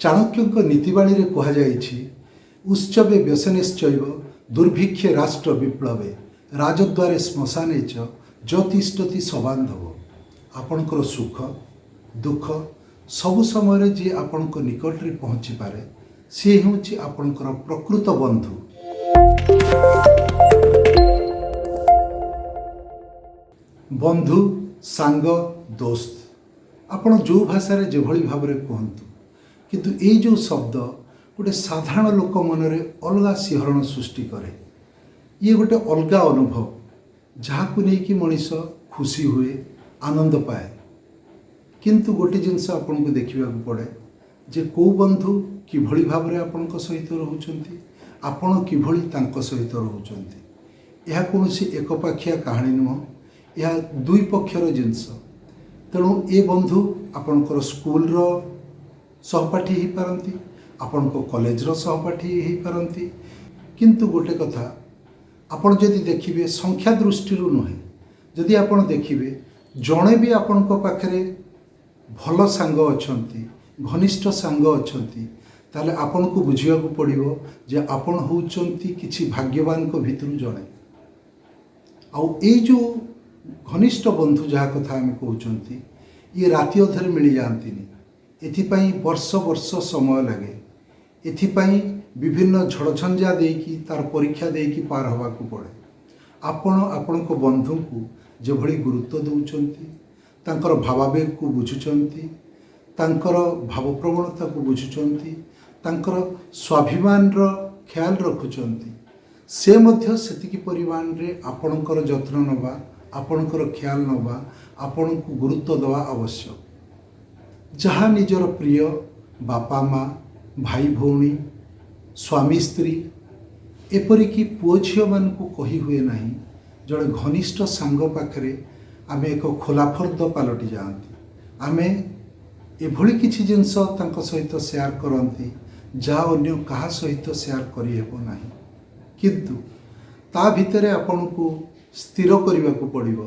ଚାଣକ୍ୟଙ୍କ ନୀତିବାଣୀରେ କୁହାଯାଇଛି, ଉତ୍ସବେ ବ୍ୟସନେଶ୍ଚୈବ ଦୁର୍ଭିକ୍ଷେ ରାଷ୍ଟ୍ର ବିପ୍ଳବେ ରାଜଦ୍ୱାରେ ଶ୍ମଶାନେ ଚ ଜ୍ୟୋତିଷ୍ଠତି ସବାନ୍ଧବ। ଆପଣଙ୍କର ସୁଖ ଦୁଃଖ ସବୁ ସମୟରେ ଯିଏ ଆପଣଙ୍କ ନିକଟରେ ପହଞ୍ଚିପାରେ ସିଏ ହେଉଛି ଆପଣଙ୍କର ପ୍ରକୃତ ବନ୍ଧୁ। ବନ୍ଧୁ, ସାଙ୍ଗ, ଦୋସ୍ତ ଆପଣ ଯେଉଁ ଭାଷାରେ ଯେଭଳି ଭାବରେ କୁହନ୍ତୁ, କିନ୍ତୁ ଏଇ ଯେଉଁ ଶବ୍ଦ ଗୋଟେ ସାଧାରଣ ଲୋକ ମନରେ ଅଲଗା ଶିହରଣ ସୃଷ୍ଟି କରେ। ଇଏ ଗୋଟେ ଅଲଗା ଅନୁଭବ ଯାହାକୁ ନେଇକି ମଣିଷ ଖୁସି ହୁଏ, ଆନନ୍ଦ ପାଏ। କିନ୍ତୁ ଗୋଟେ ଜିନିଷ ଆପଣଙ୍କୁ ଦେଖିବାକୁ ପଡ଼େ ଯେ କେଉଁ ବନ୍ଧୁ କିଭଳି ଭାବରେ ଆପଣଙ୍କ ସହିତ ରହୁଛନ୍ତି, ଆପଣ କିଭଳି ତାଙ୍କ ସହିତ ରହୁଛନ୍ତି। ଏହା କୌଣସି ଏକପାଖିଆ କାହାଣୀ ନୁହଁ, ଏହା ଦୁଇ ପକ୍ଷର ଜିନିଷ। ତେଣୁ ଏ ବନ୍ଧୁ ଆପଣଙ୍କର ସ୍କୁଲର ସହପାଠୀ ହେଇପାରନ୍ତି, ଆପଣଙ୍କ କଲେଜର ସହପାଠୀ ହେଇପାରନ୍ତି। କିନ୍ତୁ ଗୋଟେ କଥା ଆପଣ ଯଦି ଦେଖିବେ, ସଂଖ୍ୟା ଦୃଷ୍ଟିରୁ ନୁହେଁ, ଯଦି ଆପଣ ଦେଖିବେ ଜଣେ ବି ଆପଣଙ୍କ ପାଖରେ ଭଲ ସାଙ୍ଗ ଅଛନ୍ତି, ଘନିଷ୍ଠ ସାଙ୍ଗ ଅଛନ୍ତି, ତାହେଲେ ଆପଣଙ୍କୁ ବୁଝିବାକୁ ପଡ଼ିବ ଯେ ଆପଣ ହେଉଛନ୍ତି କିଛି ଭାଗ୍ୟବାନଙ୍କ ଭିତରୁ ଜଣେ। ଆଉ ଏଇ ଯେଉଁ ଘନିଷ୍ଠ ବନ୍ଧୁ ଯାହା କଥା ଆମେ କହୁଛନ୍ତି, ଇଏ ରାତି ଅଧରେ ମିଳିଯାଆନ୍ତିନି। ଏଥିପାଇଁ ବର୍ଷ ବର୍ଷ ସମୟ ଲାଗେ। ଏଥିପାଇଁ ବିଭିନ୍ନ ଝଡ଼ଝଞ୍ଜା ଦେଇକି ତାର ପରୀକ୍ଷା ଦେଇକି ପାର ହେବାକୁ ପଡ଼େ। ଆପଣ ଆପଣଙ୍କ ବନ୍ଧୁଙ୍କୁ ଯେଭଳି ଗୁରୁତ୍ୱ ଦେଉଛନ୍ତି, ତାଙ୍କର ଭାବାବେଗକୁ ବୁଝୁଛନ୍ତି, ତାଙ୍କର ଭାବପ୍ରବଣତାକୁ ବୁଝୁଛନ୍ତି, ତାଙ୍କର ସ୍ୱାଭିମାନର ଖ୍ୟାଲ ରଖୁଛନ୍ତି, ସେ ମଧ୍ୟ ସେତିକି ପରିମାଣରେ ଆପଣଙ୍କର ଯତ୍ନ ନେବା, ଆପଣଙ୍କର ଖ୍ୟାଲ ନେବା, ଆପଣଙ୍କୁ ଗୁରୁତ୍ୱ ଦେବା ଆବଶ୍ୟକ। ଯାହା ନିଜର ପ୍ରିୟ ବାପା ମା, ଭାଇ ଭଉଣୀ, ସ୍ୱାମୀ ସ୍ତ୍ରୀ, ଏପରିକି ପୁଅ ଝିଅମାନଙ୍କୁ କହି ହୁଏ ନାହିଁ, ଜଣେ ଘନିଷ୍ଠ ସାଙ୍ଗ ପାଖରେ ଆମେ ଏକ ଖୋଲାଫର୍ଦ୍ଦ ପାଲଟି ଯାଆନ୍ତି। ଆମେ ଏଭଳି କିଛି ଜିନିଷ ତାଙ୍କ ସହିତ ସେୟାର କରନ୍ତି ଯାହା ଅନ୍ୟ କାହା ସହିତ ସେୟାର କରିହେବ ନାହିଁ। କିନ୍ତୁ ତା ଭିତରେ ଆପଣଙ୍କୁ ସ୍ଥିର କରିବାକୁ ପଡ଼ିବ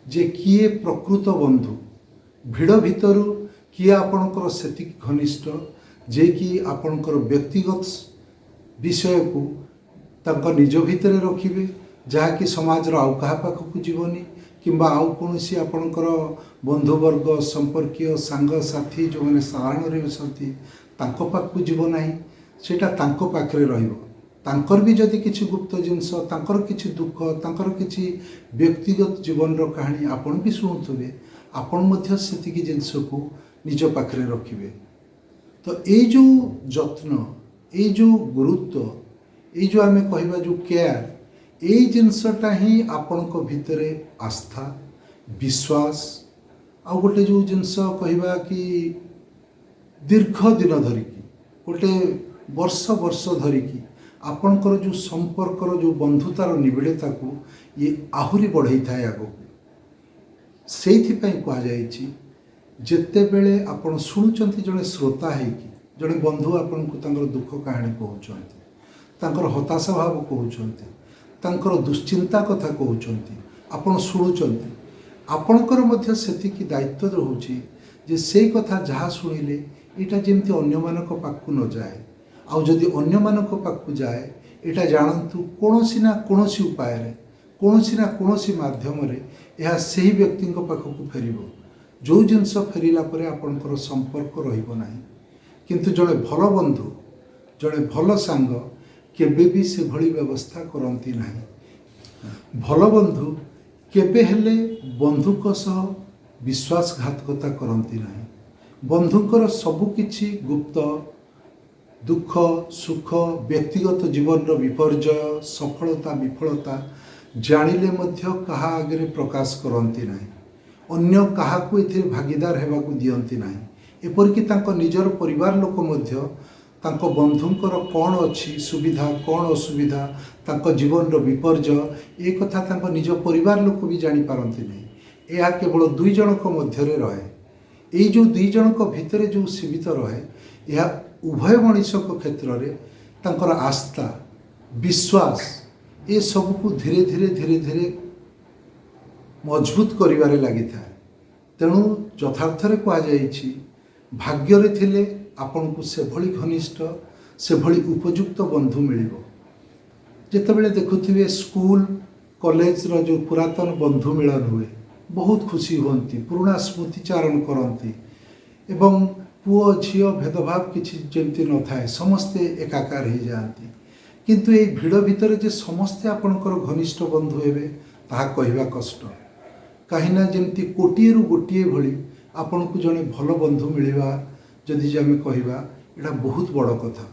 ଯେ କିଏ ପ୍ରକୃତ ବନ୍ଧୁ। ଭିଡ଼ ଭିତରୁ କିଏ ଆପଣଙ୍କର ସେତିକି ଘନିଷ୍ଠ ଯିଏକି ଆପଣଙ୍କର ବ୍ୟକ୍ତିଗତ ବିଷୟକୁ ତାଙ୍କ ନିଜ ଭିତରେ ରଖିବେ, ଯାହାକି ସମାଜର ଆଉ କାହା ପାଖକୁ ଯିବନି, କିମ୍ବା ଆଉ କୌଣସି ଆପଣଙ୍କର ବନ୍ଧୁବର୍ଗ, ସମ୍ପର୍କୀୟ, ସାଙ୍ଗସାଥି ଯେଉଁମାନେ ସାଧାରଣରେ ମିଶନ୍ତି ତାଙ୍କ ପାଖକୁ ଯିବ ନାହିଁ। ସେଇଟା ତାଙ୍କ ପାଖରେ ରହିବ। ତାଙ୍କର ବି ଯଦି କିଛି ଗୁପ୍ତ ଜିନିଷ, ତାଙ୍କର କିଛି ଦୁଃଖ, ତାଙ୍କର କିଛି ବ୍ୟକ୍ତିଗତ ଜୀବନର କାହାଣୀ ଆପଣ ବି ଶୁଣୁଥିବେ, ଆପଣ ମଧ୍ୟ ସେତିକି ଜିନିଷକୁ ନିଜ ପାଖରେ ରଖିବେ। ତ ଏଇ ଯେଉଁ ଯତ୍ନ, ଏଇ ଯେଉଁ ଗୁରୁତ୍ୱ, ଏଇ ଯେଉଁ ଆମେ କହିବା ଯେଉଁ କେୟାର, ଏଇ ଜିନିଷଟା ହିଁ ଆପଣଙ୍କ ଭିତରେ ଆସ୍ଥା, ବିଶ୍ୱାସ, ଆଉ ଗୋଟେ ଯେଉଁ ଜିନିଷ କହିବା କି ଦୀର୍ଘ ଦିନ ଧରିକି, ଗୋଟେ ବର୍ଷ ବର୍ଷ ଧରିକି ଆପଣଙ୍କର ଯେଉଁ ସମ୍ପର୍କର ଯେଉଁ ବନ୍ଧୁତାର ନିବିଡ଼ତାକୁ ଇଏ ଆହୁରି ବଢ଼େଇଥାଏ ଆଗକୁ। ସେଇଥିପାଇଁ କୁହାଯାଇଛି, ଯେତେବେଳେ ଆପଣ ଶୁଣୁଛନ୍ତି ଜଣେ ଶ୍ରୋତା ହେଇକି, ଜଣେ ବନ୍ଧୁ ଆପଣଙ୍କୁ ତାଙ୍କର ଦୁଃଖ କାହାଣୀ କହୁଛନ୍ତି, ତାଙ୍କର ହତାଶା ଭାବ କହୁଛନ୍ତି, ତାଙ୍କର ଦୁଶ୍ଚିନ୍ତା କଥା କହୁଛନ୍ତି, ଆପଣ ଶୁଣୁଛନ୍ତି, ଆପଣଙ୍କର ମଧ୍ୟ ସେତିକି ଦାୟିତ୍ୱ ରହୁଛି ଯେ ସେଇ କଥା ଯାହା ଶୁଣିଲେ ଏଇଟା ଯେମିତି ଅନ୍ୟମାନଙ୍କ ପାଖକୁ ନ ଯାଏ। ଆଉ ଯଦି ଅନ୍ୟମାନଙ୍କ ପାଖକୁ ଯାଏ, ଏଇଟା ଜାଣନ୍ତୁ କୌଣସି ନା କୌଣସି ଉପାୟରେ, କୌଣସି ନା କୌଣସି ମାଧ୍ୟମରେ ଏହା ସେହି ବ୍ୟକ୍ତିଙ୍କ ପାଖକୁ ଫେରିବ, ଯେଉଁ ଜିନିଷ ଫେରିଲା ପରେ ଆପଣଙ୍କର ସମ୍ପର୍କ ରହିବ ନାହିଁ। କିନ୍ତୁ ଜଣେ ଭଲ ବନ୍ଧୁ, ଜଣେ ଭଲ ସାଙ୍ଗ କେବେ ବି ସେଭଳି ବ୍ୟବସ୍ଥା କରନ୍ତି ନାହିଁ। ଭଲ ବନ୍ଧୁ କେବେ ହେଲେ ବନ୍ଧୁଙ୍କ ସହ ବିଶ୍ୱାସଘାତକତା କରନ୍ତି ନାହିଁ। ବନ୍ଧୁଙ୍କର ସବୁକିଛି ଗୁପ୍ତ, ଦୁଃଖ ସୁଖ, ବ୍ୟକ୍ତିଗତ ଜୀବନର ବିପର୍ଯ୍ୟୟ, ସଫଳତା ବିଫଳତା ଜାଣିଲେ ମଧ୍ୟ କାହା ଆଗରେ ପ୍ରକାଶ କରନ୍ତି ନାହିଁ। ଅନ୍ୟ କାହାକୁ ଏଥିରେ ଭାଗିଦାର ହେବାକୁ ଦିଅନ୍ତି ନାହିଁ। ଏପରିକି ତାଙ୍କ ନିଜର ପରିବାର ଲୋକ ମଧ୍ୟ ତାଙ୍କ ବନ୍ଧୁଙ୍କର କ'ଣ ଅଛି ସୁବିଧା, କ'ଣ ଅସୁବିଧା, ତାଙ୍କ ଜୀବନର ବିପର୍ଯ୍ୟୟ, ଏ କଥା ତାଙ୍କ ନିଜ ପରିବାର ଲୋକ ବି ଜାଣିପାରନ୍ତି ନାହିଁ। ଏହା କେବଳ ଦୁଇ ଜଣଙ୍କ ମଧ୍ୟରେ ରହେ। ଏଇ ଯେଉଁ ଦୁଇ ଜଣଙ୍କ ଭିତରେ ଯେଉଁ ସୀମିତ ରହେ, ଏହା ଉଭୟ ମଣିଷଙ୍କ କ୍ଷେତ୍ରରେ ତାଙ୍କର ଆସ୍ଥା, ବିଶ୍ୱାସ ଏସବୁକୁ ଧୀରେ ଧୀରେ ଧୀରେ ଧୀରେ ମଜବୁତ କରିବାରେ ଲାଗିଥାଏ। ତେଣୁ ଯଥାର୍ଥରେ କୁହାଯାଇଛି, ଭାଗ୍ୟରେ ଥିଲେ ଆପଣଙ୍କୁ ସେଭଳି ଘନିଷ୍ଠ ସେଭଳି ଉପଯୁକ୍ତ ବନ୍ଧୁ ମିଳିବ। ଯେତେବେଳେ ଦେଖୁଥିବେ ସ୍କୁଲ କଲେଜର ଯେଉଁ ପୁରାତନ ବନ୍ଧୁ ମିଳନ ହୁଏ, ବହୁତ ଖୁସି ହୁଅନ୍ତି, ପୁରୁଣା ସ୍ମୃତିଚାରଣ କରନ୍ତି ଏବଂ ପୁଅ ଝିଅ ଭେଦଭାବ କିଛି ଯେମିତି ନଥାଏ, ସମସ୍ତେ ଏକାକାର ହେଇଯାଆନ୍ତି। କିନ୍ତୁ ଏଇ ଭିଡ଼ ଭିତରେ ଯେ ସମସ୍ତେ ଆପଣଙ୍କର ଘନିଷ୍ଠ ବନ୍ଧୁ ହେବେ ତାହା କହିବା କଷ୍ଟ। କାହିଁକିନା ଯେମିତି କୋଟିଏରୁ ଗୋଟିଏ ଭଳି ଆପଣଙ୍କୁ ଜଣେ ଭଲ ବନ୍ଧୁ ମିଳିବା ଯଦି ଆମେ କହିବା, ଏଇଟା ବହୁତ ବଡ଼ କଥା।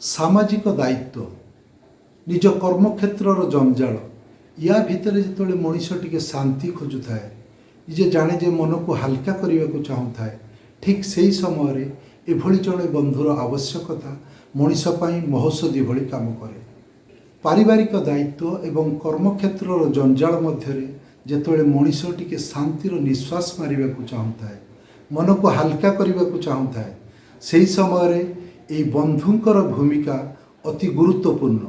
ସାମାଜିକ ଦାୟିତ୍ୱ, ନିଜ କର୍ମକ୍ଷେତ୍ରର ଜଞ୍ଜାଳ, ୟା ଭିତରେ ଯେତେବେଳେ ମଣିଷ ଟିକେ ଶାନ୍ତି ଖୋଜୁଥାଏ, ନିଜେ ଜାଣେ ଯେ ମନକୁ ହାଲକା କରିବାକୁ ଚାହୁଁଥାଏ, ଠିକ୍ ସେହି ସମୟରେ ଏଭଳି ଜଣେ ବନ୍ଧୁର ଆବଶ୍ୟକତା ମଣିଷ ପାଇଁ ମହୋଷଧି ଭଳି କାମ କରେ। ପାରିବାରିକ ଦାୟିତ୍ୱ ଏବଂ କର୍ମକ୍ଷେତ୍ରର ଜଞ୍ଜାଳ ମଧ୍ୟରେ ଯେତେବେଳେ ମଣିଷ ଟିକେ ଶାନ୍ତିର ନିଶ୍ୱାସ ମାରିବାକୁ ଚାହୁଁଥାଏ, ମନକୁ ହାଲକା କରିବାକୁ ଚାହୁଁଥାଏ, ସେହି ସମୟରେ ଏହି ବନ୍ଧୁଙ୍କର ଭୂମିକା ଅତି ଗୁରୁତ୍ୱପୂର୍ଣ୍ଣ।